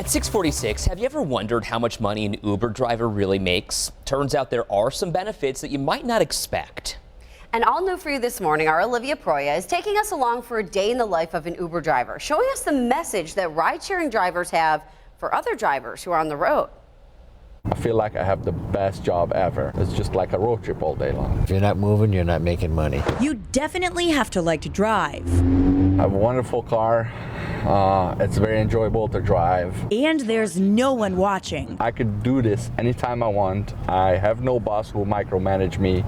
At 6:46, have you ever wondered how much money an Uber driver really makes? Turns out there are some benefits that you might not expect. And all new for you this morning, our Olivia Proya is taking us along for a day in the life of an Uber driver, showing us the message that ride-sharing drivers have for other drivers who are on the road. I feel like I have the best job ever. It's just like a road trip all day long. If you're not moving, you're not making money. You definitely have to like to drive. I have a wonderful car. It's very enjoyable to drive. And there's no one watching. I could do this anytime I want. I have no boss who micromanage me.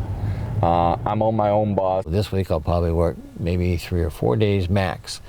I'm on my own boss. This week I'll probably work maybe 3 or 4 days max.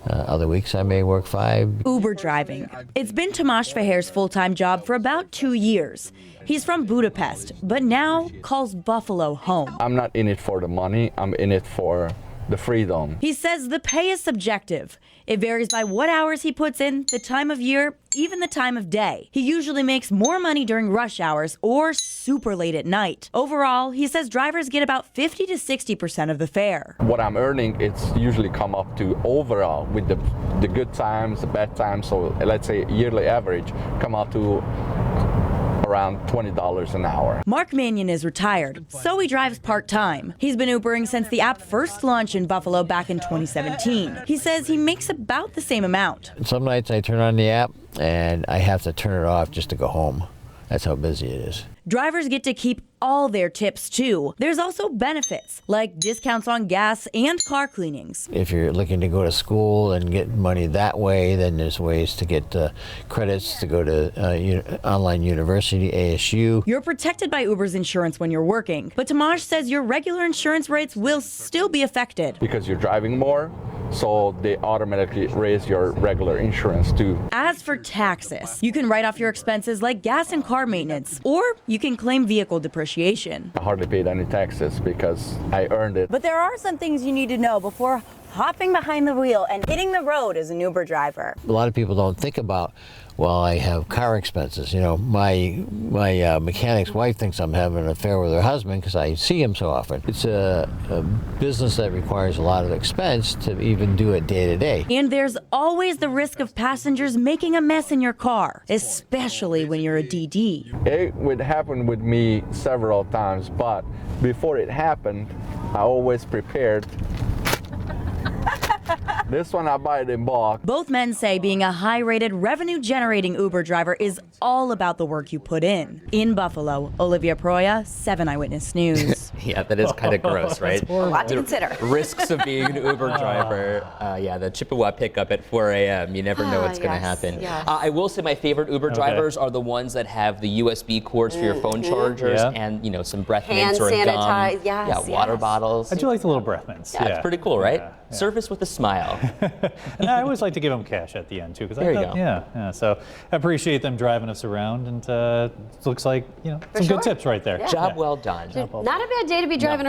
Other weeks I may work 5. Uber driving. It's been Tomasz Feher's full-time job for about 2 years. He's from Budapest, but now calls Buffalo home. I'm not in it for the money. I'm in it for the freedom. He says the pay is subjective. It varies by what hours he puts in, the time of year, even the time of day. He usually makes more money during rush hours or super late at night. Overall, he says drivers get about 50 to 60% of the fare. What I'm earning, it's usually come up to overall with the good times, the bad times. So let's say yearly average come out to around $20 an hour. Mark Mannion is retired, so he drives part-time. He's been Ubering since the app first launched in Buffalo back in 2017. He says he makes about the same amount. Some nights I turn on the app and I have to turn it off just to go home. That's how busy it is. Drivers get to keep all their tips too. There's also benefits like discounts on gas and car cleanings. If you're looking to go to school and get money that way, then there's ways to get credits to go to online university, ASU. You're protected by Uber's insurance when you're working, but Tomasz says your regular insurance rates will still be affected. Because you're driving more, so they automatically raise your regular insurance too. As for taxes, you can write off your expenses like gas and car maintenance, or you can claim vehicle depreciation. I hardly paid any taxes because I earned it. But there are some things you need to know before hopping behind the wheel and hitting the road as an Uber driver. A lot of people don't think about, well, I have car expenses. You know, my mechanic's wife thinks I'm having an affair with her husband because I see him so often. It's a business that requires a lot of expense to even do it day to day. And there's always the risk of passengers making a mess in your car, especially when you're a DD. It would happen with me several times, but before it happened, I always prepared. This one I buy it in bulk. Both men say being a high-rated, revenue-generating Uber driver is all about the work you put in. In Buffalo, Olivia Proya, 7 Eyewitness News. Yeah, that is kind of gross, right? A lot to consider. Risks of being an Uber driver. Yeah, the Chippewa pickup at 4 a.m. You never know what's going to happen. Yes. I will say my favorite Uber drivers are the ones that have the USB cords for your phone chargers and, you some breath mints or Hand gum. sanitize, yes, Yeah, water yes. bottles. I do like the little breath mints. Yeah, it's pretty cool, right? Service with a smile. And I always like to give them cash at the end too, because There you go. Yeah. So I appreciate them driving us around, and it looks like some good tips right there. Yeah. Job well done. Not a bad day to be driving